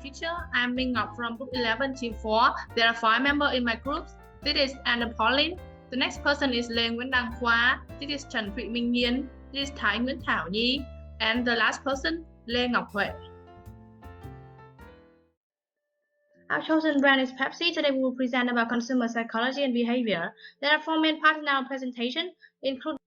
teacher. I'm Minh Ngọc from Group 11, Team 4. There are 5 members in my group. This is Anna Pauline. The next person is Lê Nguyễn Đăng Khoa. This is Trần Thị Minh Nhiên. This is Thái Nguyễn Thảo Nhi. And the last person, Lê Ngọc Huệ. Our chosen brand is Pepsi. Today we will present about consumer psychology and behavior. There are 4 main parts in our presentation, including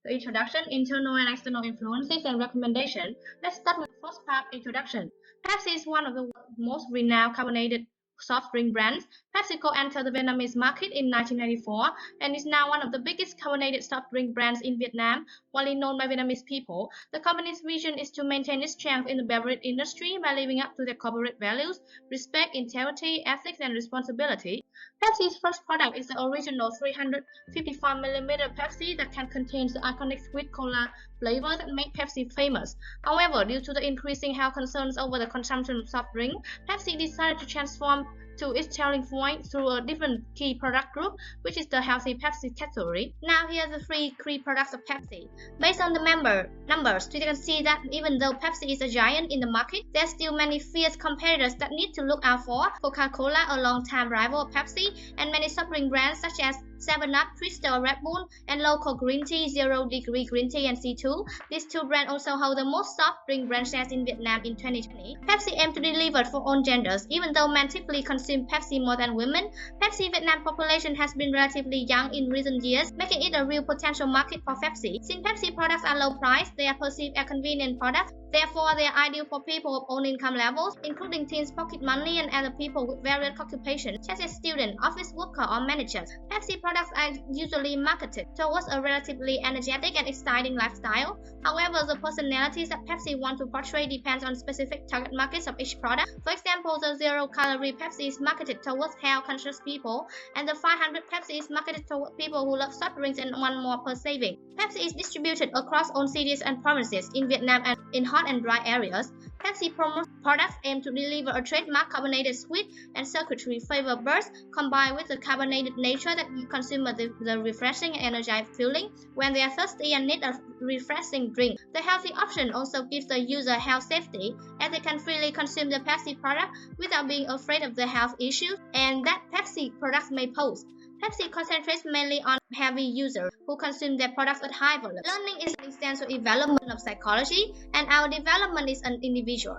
the introduction, internal and external influences, and recommendation. Let's start with the first part, introduction. Pepsi is one of the most renowned carbonated soft drink brands. PepsiCo entered the Vietnamese market in 1994 and is now one of the biggest carbonated soft drink brands in Vietnam, widely known by Vietnamese people. The company's vision is to maintain its strength in the beverage industry by living up to their corporate values, respect, integrity, ethics, and responsibility. Pepsi's first product is the original 355mm Pepsi that can contain the iconic sweet cola flavor that made Pepsi famous. However, due to the increasing health concerns over the consumption of soft drink, Pepsi decided to transform to its selling point through a different key product group, which is the healthy Pepsi category. Now here are the 3 key products of Pepsi. Based on the numbers, you can see that even though Pepsi is a giant in the market, there are still many fierce competitors that need to look out for. Coca-Cola, a long-time rival of Pepsi, and many soft drink brands such as 7-Up, Twister, Red Bull, and local green tea, Zero Degree Green Tea, and C2. These 2 brands also hold the most soft drink brand shares in Vietnam in 2020. Pepsi aims to deliver for all genders. Even though men typically consume Pepsi more than women, Pepsi Vietnam population has been relatively young in recent years, making it a real potential market for Pepsi. Since Pepsi products are low priced, they are perceived as convenient products. Therefore, they are ideal for people of all income levels, including teens, pocket money, and other people with various occupations, such as students, office workers, or managers. Pepsi products are usually marketed towards a relatively energetic and exciting lifestyle. However, the personalities that Pepsi want to portray depends on specific target markets of each product. For example, the zero-calorie Pepsi is marketed towards health-conscious people, and the 500 Pepsi is marketed towards people who love soft drinks and want more per serving. Pepsi is distributed across all cities and provinces in Vietnam and in hot and dry areas. Pepsi products aim to deliver a trademark carbonated sweet and circuitry flavor burst combined with the carbonated nature that gives consumers the refreshing and energized feeling when they are thirsty and need a refreshing drink. The healthy option also gives the user health safety, as they can freely consume the Pepsi product without being afraid of the health issues and that Pepsi products may pose. Pepsi concentrates mainly on heavy users who consume their products at high volume. Learning is an essential development of psychology, and our development is an individual.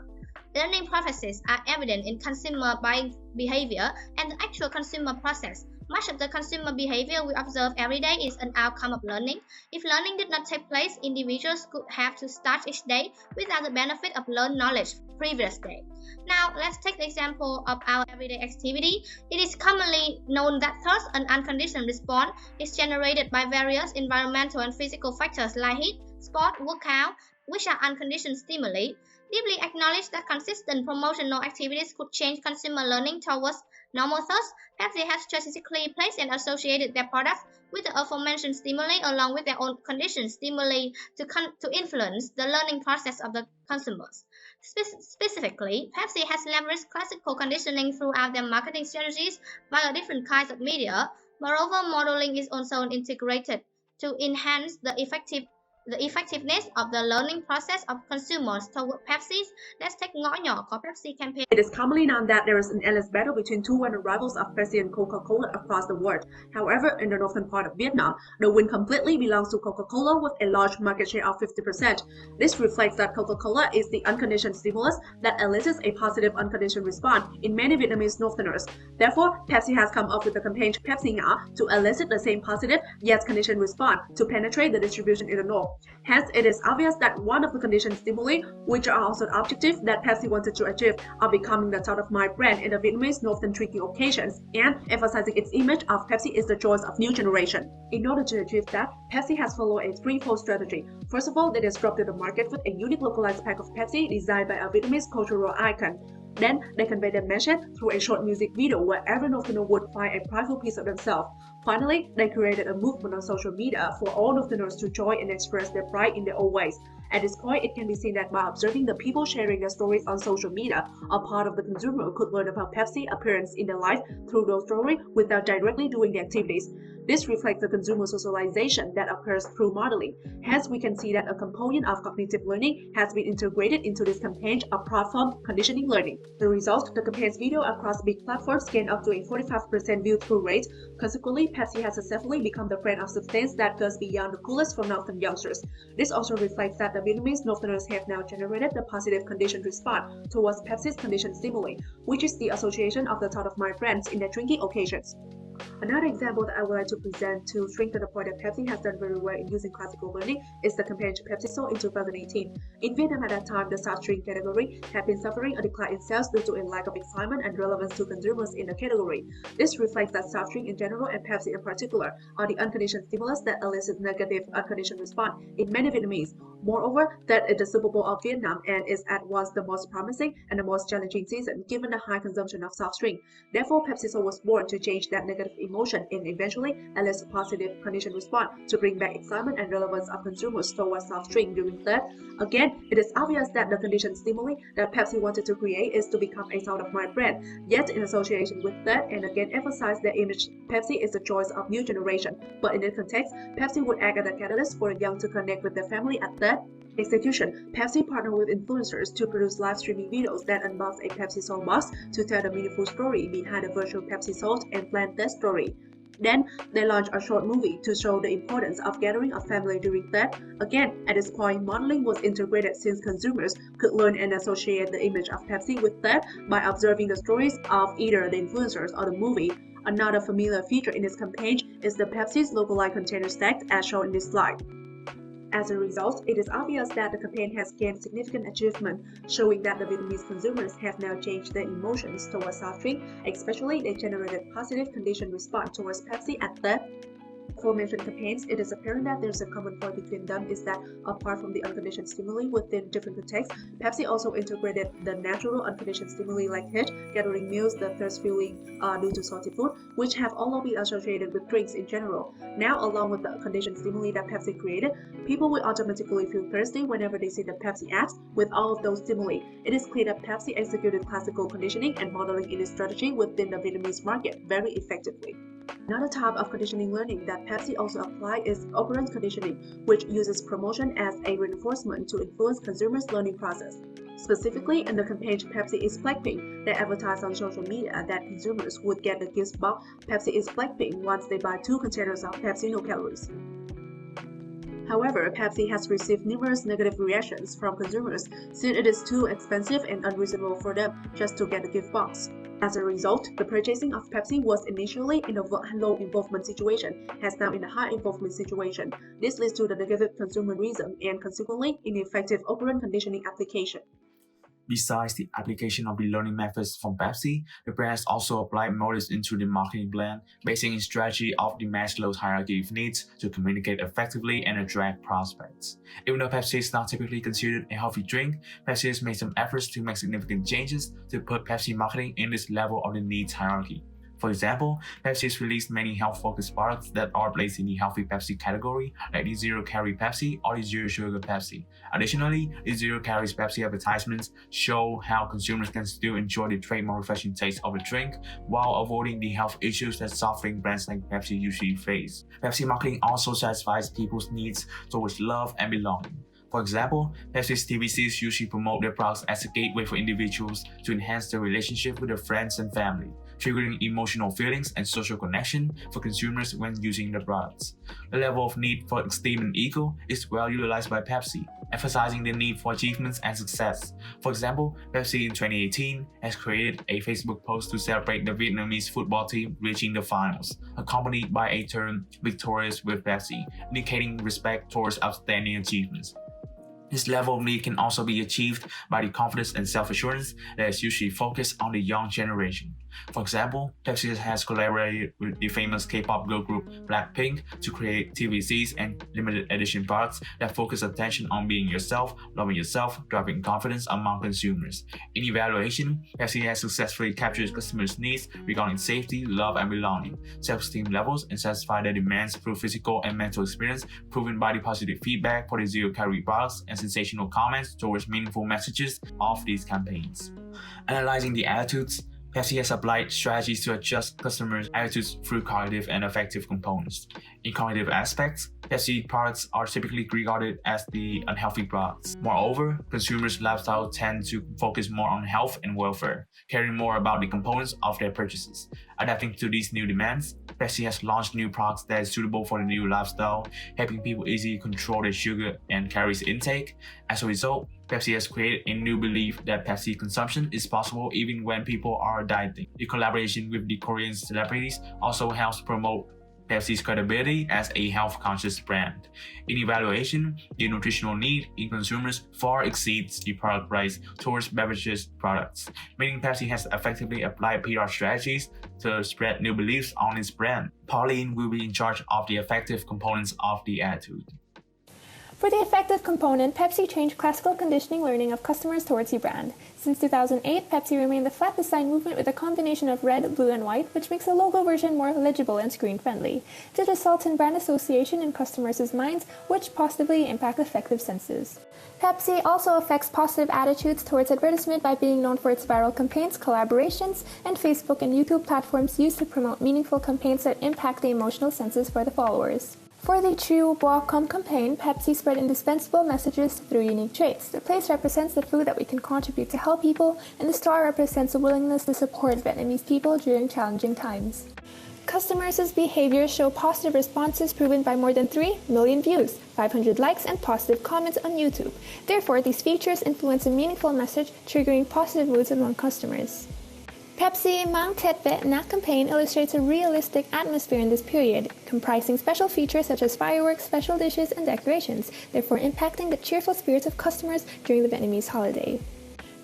Learning processes are evident in consumer buying behavior and the actual consumer process. Much of the consumer behavior we observe every day is an outcome of learning. If learning did not take place, individuals could have to start each day without the benefit of learned knowledge previous day. Now, let's take the example of our everyday activity. It is commonly known that thirst and unconditioned response is generated by various environmental and physical factors like heat, sport, workout, which are unconditioned stimuli. Deeply acknowledge that consistent promotional activities could change consumer learning towards normal thirst. Pepsi has strategically placed and associated their products with the aforementioned stimuli along with their own conditioned stimuli to influence the learning process of the consumers. Specifically, Pepsi has leveraged classical conditioning throughout their marketing strategies via different kinds of media. Moreover, modeling is also integrated to enhance the effectiveness of the learning process of consumers toward Pepsi. Let's take Ngõ Nhỏ của Pepsi campaign. It is commonly known that there is an endless battle between 2 rivals of Pepsi and Coca-Cola across the world. However, in the northern part of Vietnam, the win completely belongs to Coca-Cola with a large market share of 50%. This reflects that Coca-Cola is the unconditioned stimulus that elicits a positive unconditioned response in many Vietnamese northerners. Therefore, Pepsi has come up with the campaign Pepsi Ngõ to elicit the same positive yet conditioned response to penetrate the distribution in the north. Hence, it is obvious that one of the conditioned stimuli, which are also the objective that Pepsi wanted to achieve, are becoming the top-of-mind brand in the Vietnamese northern drinking occasions, and emphasizing its image of Pepsi is the choice of new generation. In order to achieve that, Pepsi has followed a threefold strategy. First of all, they disrupted the market with a unique localized pack of Pepsi designed by a Vietnamese cultural icon. Then, they convey their message through a short music video where every northerner would find a prideful piece of themselves. Finally, they created a movement on social media for all northerners to join and express their pride in their own ways. At this point, it can be seen that by observing the people sharing their stories on social media, a part of the consumer could learn about Pepsi appearance in their life through those stories without directly doing the activities. This reflects the consumer socialization that occurs through modeling. Hence, we can see that a component of cognitive learning has been integrated into this campaign apart from conditioning learning. The result, the campaign's video across big platforms gained up to a 45% view-through rate. Consequently, Pepsi has successfully become the brand of substance that goes beyond the coolest for Northern youngsters. This also reflects that the Vietnamese Northerners have now generated the positive conditioned response towards Pepsi's conditioned stimuli, which is the association of the top-of-mind brands in their drinking occasions. Another example that I would like to present to strengthen the point that Pepsi has done very well in using classical learning is the campaign Pepsi sold in 2018. In Vietnam at that time, the soft drink category had been suffering a decline in sales due to a lack of excitement and relevance to consumers in the category. This reflects that soft drink in general and Pepsi in particular are the unconditioned stimulus that elicit negative unconditioned response in many Vietnamese. Moreover, that is the Super Bowl of Vietnam and is at once the most promising and the most challenging season given the high consumption of soft drink. Therefore, PepsiCo was born to change that negative emotion and eventually elicit positive conditioned response to bring back excitement and relevance of consumers towards soft drink during that. Again, it is obvious that the conditioned stimuli that Pepsi wanted to create is to become a top-of-mind brand, yet in association with that and again emphasize their image, Pepsi is the choice of new generation. But in this context, Pepsi would act as a catalyst for the young to connect with their family at that execution. Pepsi partnered with influencers to produce live streaming videos that unbox a Pepsi Soul box to tell the meaningful story behind the virtual Pepsi Soul and plan that story. Then, they launched a short movie to show the importance of gathering a family during that. Again, at this point, modeling was integrated since consumers could learn and associate the image of Pepsi with that by observing the stories of either the influencers or the movie. Another familiar feature in this campaign is the Pepsi's localized container stack as shown in this slide. As a result, it is obvious that the campaign has gained significant achievement, showing that the Vietnamese consumers have now changed their emotions towards soft drink, especially they generated positive conditioned response towards Pepsi at the aforementioned campaigns. It is apparent that there's a common point between them is that apart from the unconditioned stimuli within different contexts, Pepsi also integrated the natural unconditioned stimuli like heat, gathering meals, the thirst feeling due to salty food, which have all been associated with drinks in general. Now, along with the conditioned stimuli that Pepsi created, people will automatically feel thirsty whenever they see the Pepsi ads with all of those stimuli. It is clear that Pepsi executed classical conditioning and modeling in its strategy within the Vietnamese market very effectively. Another type of conditioning learning that Pepsi also applies is operant conditioning, which uses promotion as a reinforcement to influence consumers' learning process. Specifically, in the campaign Pepsi is Blackpink, they advertised on social media that consumers would get the gift box Pepsi is Blackpink once they buy 2 containers of Pepsi No Calories. However, Pepsi has received numerous negative reactions from consumers since it is too expensive and unreasonable for them just to get a gift box. As a result, the purchasing of Pepsi was initially in a low involvement situation, has now in a high involvement situation. This leads to the negative consumerism and consequently ineffective operant conditioning application. Besides the application of the learning methods from Pepsi, the brand has also applied motives into the marketing plan, basing its strategy off the Maslow's hierarchy of needs to communicate effectively and attract prospects. Even though Pepsi is not typically considered a healthy drink, Pepsi has made some efforts to make significant changes to put Pepsi marketing in this level of the needs hierarchy. For example, Pepsi has released many health-focused products that are placed in the healthy Pepsi category, like the zero-calorie Pepsi or the zero-sugar Pepsi. Additionally, the zero-calories Pepsi advertisements show how consumers can still enjoy the trademark refreshing taste of a drink while avoiding the health issues that soft drink brands like Pepsi usually face. Pepsi marketing also satisfies people's needs towards love and belonging. For example, Pepsi's TVCs usually promote their products as a gateway for individuals to enhance their relationship with their friends and family, triggering emotional feelings and social connection for consumers when using the products. The level of need for esteem and ego is well utilized by Pepsi, emphasizing the need for achievements and success. For example, Pepsi in 2018 has created a Facebook post to celebrate the Vietnamese football team reaching the finals, accompanied by a term "victorious with Pepsi," indicating respect towards outstanding achievements. This level of need can also be achieved by the confidence and self-assurance that is usually focused on the young generation. For example, Pepsi has collaborated with the famous K-pop girl group Blackpink to create TVCs and limited edition products that focus attention on being yourself, loving yourself, driving confidence among consumers. In evaluation, Pepsi has successfully captured customers' needs regarding safety, love, and belonging, self-esteem levels, and satisfied their demands through physical and mental experience, proven by the positive feedback for the zero-calorie products and sensational comments towards meaningful messages of these campaigns. Analyzing the attitudes, Pepsi has applied strategies to adjust customers' attitudes through cognitive and affective components. In cognitive aspects, Pepsi products are typically regarded as the unhealthy products. Moreover, consumers' lifestyle tend to focus more on health and welfare, caring more about the components of their purchases. Adapting to these new demands, Pepsi has launched new products that is suitable for the new lifestyle, helping people easily control their sugar and calories intake. As a result, Pepsi has created a new belief that Pepsi consumption is possible even when people are dieting. The collaboration with the Korean celebrities also helps promote Pepsi's credibility as a health-conscious brand. In evaluation, the nutritional need in consumers far exceeds the product price towards beverages products, meaning Pepsi has effectively applied PR strategies to spread new beliefs on its brand. Pauline will be in charge of the effective components of the attitude. For the effective component, Pepsi changed classical conditioning learning of customers towards the brand. Since 2008, Pepsi remained the flat design movement with a combination of red, blue, and white, which makes the logo version more legible and screen-friendly. This results in brand association in customers' minds, which positively impact affective senses. Pepsi also affects positive attitudes towards advertisement by being known for its viral campaigns, collaborations, and Facebook and YouTube platforms used to promote meaningful campaigns that impact the emotional senses for the followers. For the Chew Bois Com campaign, Pepsi spread indispensable messages through unique traits. The place represents the food that we can contribute to help people, and the star represents a willingness to support Vietnamese people during challenging times. Customers' behaviors show positive responses proven by more than 3 million views, 500 likes, and positive comments on YouTube. Therefore, these features influence a meaningful message, triggering positive moods among customers. Pepsi Mang Thet Vet Nhat campaign illustrates a realistic atmosphere in this period, comprising special features such as fireworks, special dishes, and decorations, therefore impacting the cheerful spirits of customers during the Vietnamese holiday.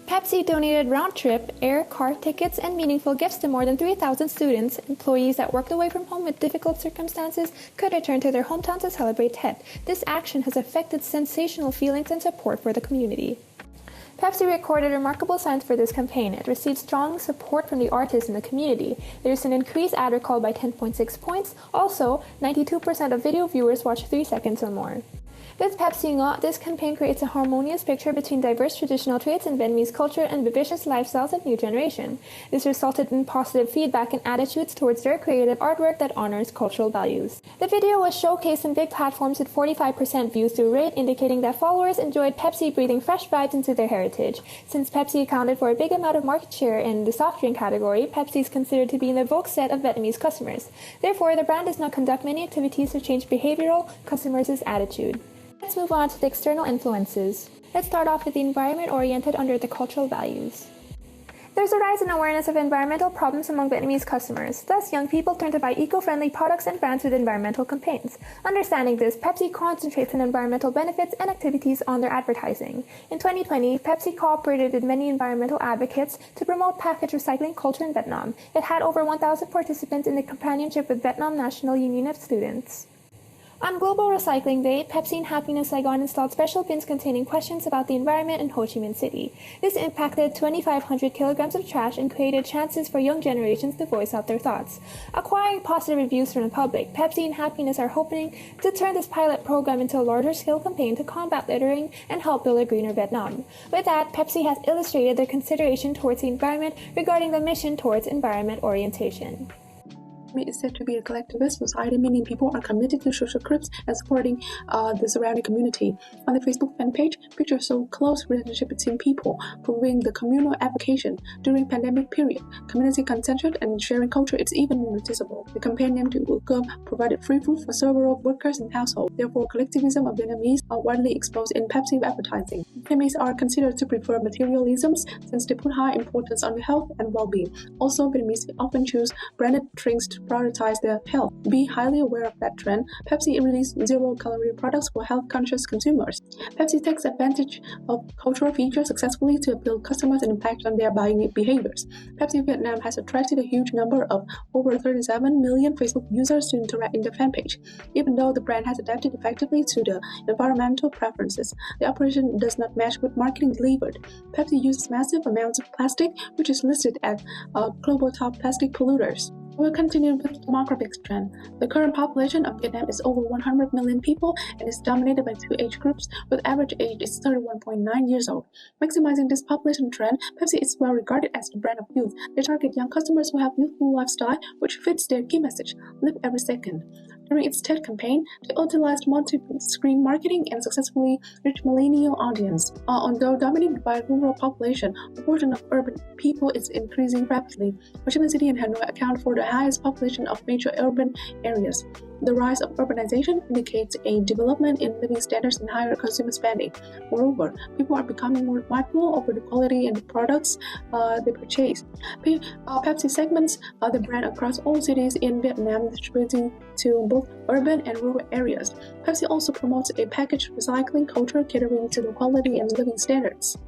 Pepsi donated round-trip, air, car tickets, and meaningful gifts to more than 3,000 students. Employees that worked away from home with difficult circumstances could return to their hometown to celebrate Tet. This action has affected sensational feelings and support for the community. Pepsi recorded remarkable signs for this campaign. It received strong support from the artists in the community. There's an increased ad recall by 10.6 points. Also, 92% of video viewers watch 3 seconds or more. With Pepsi Ngo, this campaign creates a harmonious picture between diverse traditional traits in Vietnamese culture and vivacious lifestyles of new generation. This resulted in positive feedback and attitudes towards their creative artwork that honors cultural values. The video was showcased in big platforms with 45% views-through rate, indicating that followers enjoyed Pepsi breathing fresh vibes into their heritage. Since Pepsi accounted for a big amount of market share in the soft drink category, Pepsi is considered to be in the vogue set of Vietnamese customers. Therefore, the brand does not conduct many activities to change behavioral customers' attitude. Let's move on to the external influences. Let's start off with the environment oriented under the cultural values. There's a rise in awareness of environmental problems among Vietnamese customers. Thus, young people turn to buy eco-friendly products and brands with environmental campaigns. Understanding this, Pepsi concentrates on environmental benefits and activities on their advertising. In 2020, Pepsi cooperated with many environmental advocates to promote package recycling culture in Vietnam. It had over 1,000 participants in the companionship with Vietnam National Union of Students. On Global Recycling Day, Pepsi and Happiness Saigon installed special bins containing questions about the environment in Ho Chi Minh City. This impacted 2,500 kilograms of trash and created chances for young generations to voice out their thoughts. Acquiring positive reviews from the public, Pepsi and Happiness are hoping to turn this pilot program into a larger-scale campaign to combat littering and help build a greener Vietnam. With that, Pepsi has illustrated their consideration towards the environment regarding the mission towards environment orientation. Is said to be a collectivist society, meaning people are committed to social groups and supporting the surrounding community. On the Facebook fan page, pictures show close relationship between people, proving the communal application. During pandemic period, community concentrated and sharing culture is even more noticeable. The campaign named Bữa Cơm provided free food for several workers and households. Therefore, collectivism of Vietnamese are widely exposed in Pepsi advertising. Vietnamese are considered to prefer materialisms since they put high importance on health and well-being. Also, Vietnamese often choose branded drinks to prioritize their health. Be highly aware of that trend. Pepsi released zero-calorie products for health-conscious consumers. Pepsi takes advantage of cultural features successfully to appeal customers and impact on their buying behaviors. Pepsi Vietnam has attracted a huge number of over 37 million Facebook users to interact in the fan page. Even though the brand has adapted effectively to the environmental preferences, the operation does not match with marketing delivered. Pepsi uses massive amounts of plastic, which is listed as global top plastic polluters. We'll continue with demographics trend. The current population of Vietnam is over 100 million people and is dominated by two age groups, with average age is 31.9 years old. Maximizing this population trend, Pepsi is well regarded as the brand of youth. They target young customers who have youthful lifestyle, which fits their key message: live every second. During its TED campaign, they utilized multi-screen marketing and successfully reached millennial audience. Although dominated by a rural population, the portion of urban people is increasing rapidly. Ho Chi Minh City and Hanoi account for the highest population of major urban areas. The rise of urbanization indicates a development in living standards and higher consumer spending. Moreover, people are becoming more mindful over the quality and the products they purchase. Pepsi segments the brand across all cities in Vietnam, distributing to both urban and rural areas. Pepsi also promotes a package recycling culture catering to the quality and living standards.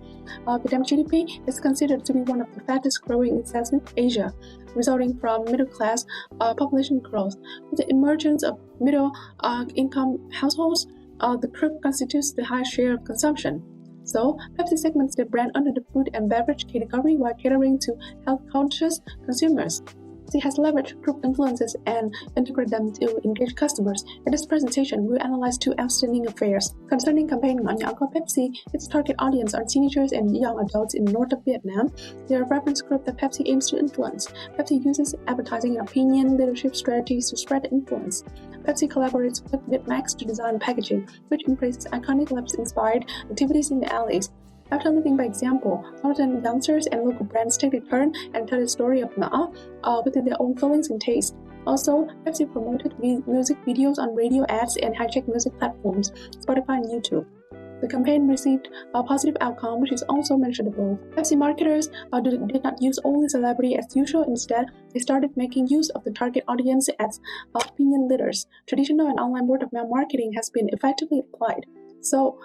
Vietnam GDP is considered to be one of the fastest growing in Southeast Asia, resulting from middle-class population growth. With the emergence of middle-income households, the group constitutes the highest share of consumption. So, Pepsi segments their brand under the food and beverage category while catering to health-conscious consumers. Pepsi has leveraged group influences and integrated them to engage customers. In this presentation, we'll analyze two outstanding affairs. Concerning campaign Ngõ Nhỏ của Pepsi, its target audience are teenagers and young adults in north of Vietnam. They are a reference group that Pepsi aims to influence. Pepsi uses advertising and opinion leadership strategies to spread influence. Pepsi collaborates with Bitmax to design packaging, which embraces iconic labs-inspired activities in the alleys. After leading by example, modern youngsters and local brands take a turn and tell the story of Ngõ within their own feelings and taste. Also, Pepsi promoted music videos on radio ads and high-tech music platforms, Spotify and YouTube. The campaign received a positive outcome, which is also mentionable. Pepsi marketers did not use only celebrity as usual. Instead, they started making use of the target audience as opinion leaders. Traditional and online word-of-mouth marketing has been effectively applied. So,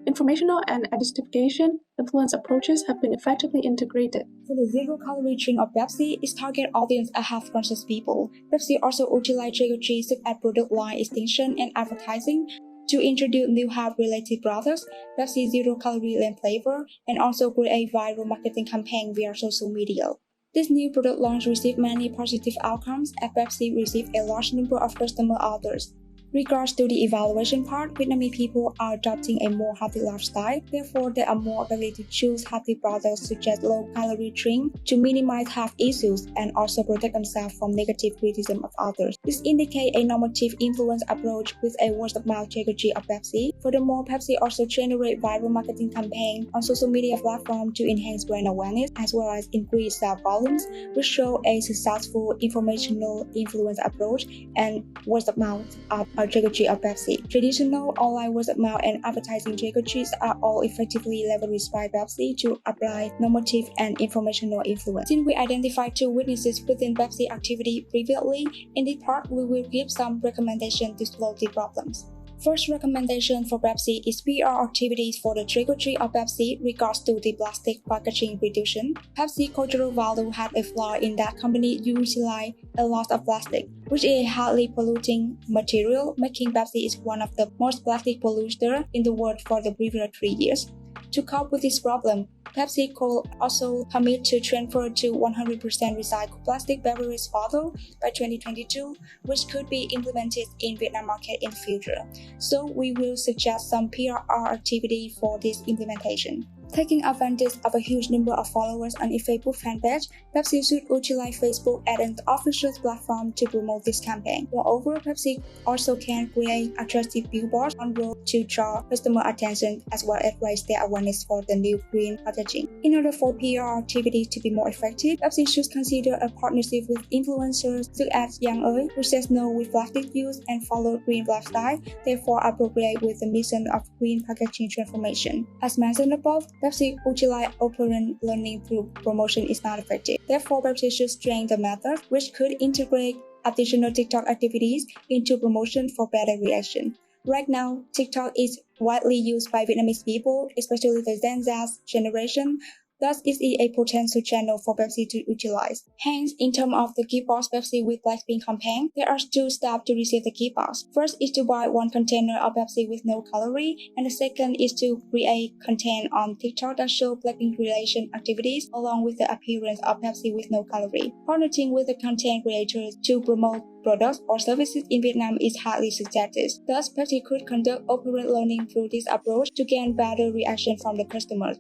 informational and identification influence approaches have been effectively integrated. For the zero-calorie drink of Pepsi, its target audience are health-conscious people. Pepsi also utilized strategies such as product line extension and advertising to introduce new health-related products, Pepsi zero-calorie lemon flavor, and also create viral marketing campaign via social media. This new product launch received many positive outcomes, as Pepsi received a large number of customer orders. Regards to the evaluation part, Vietnamese people are adopting a more healthy lifestyle. Therefore, they are more ability to choose healthy products such as low-calorie drink to minimize health issues and also protect themselves from negative criticism of others. This indicates a normative influence approach with a word-of-mouth strategy of Pepsi. Furthermore, Pepsi also generates viral marketing campaigns on social media platforms to enhance brand awareness as well as increase sales volumes, which show a successful informational influence approach and word-of-mouth strategy of Pepsi. Traditional online word-of-mouth and advertising strategies are all effectively leveraged by Pepsi to apply normative and informational influence. Since we identified two weaknesses within Pepsi activity previously, in this part we will give some recommendations to solve the problems. First recommendation for Pepsi is PR activities for the strategy of Pepsi regards to the plastic packaging reduction. Pepsi cultural value had a flaw in that company utilize a lot of plastic, which is a highly polluting material, making Pepsi is one of the most plastic polluters in the world for the previous 3 years. To cope with this problem, Pepsi could also commit to transfer to 100% recycled plastic beverage bottle by 2022, which could be implemented in Vietnam market in the future. So we will suggest some PR activity for this implementation. Taking advantage of a huge number of followers on its Facebook fanpage, Pepsi should utilize Facebook as an official platform to promote this campaign. Moreover, Pepsi also can create attractive billboards on road to draw customer attention as well as raise their awareness for the new green packaging. In order for PR activity to be more effective, Pepsi should consider a partnership with influencers such as Young Ơi, who says no with plastic use and follow green lifestyle, therefore appropriate with the mission of green packaging transformation. As mentioned above, Pepsi utilize operant learning through promotion is not effective. Therefore, Pepsi should strengthen the method, which could integrate additional TikTok activities into promotion for better reaction. Right now, TikTok is widely used by Vietnamese people, especially the Gen Z generation, Thus, it is a potential channel for Pepsi to utilize. Hence, in terms of the gift box Pepsi with Blackpink campaign, there are two steps to receive the gift box. First is to buy one container of Pepsi with no calorie, and the second is to create content on TikTok that show Blackpink relation activities along with the appearance of Pepsi with no calorie. Partnering with the content creators to promote products or services in Vietnam is highly suggested. Thus, Pepsi could conduct operant learning through this approach to gain better reaction from the customers.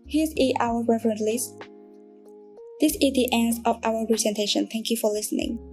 Here is our reference list. This is the end of our presentation. Thank you for listening.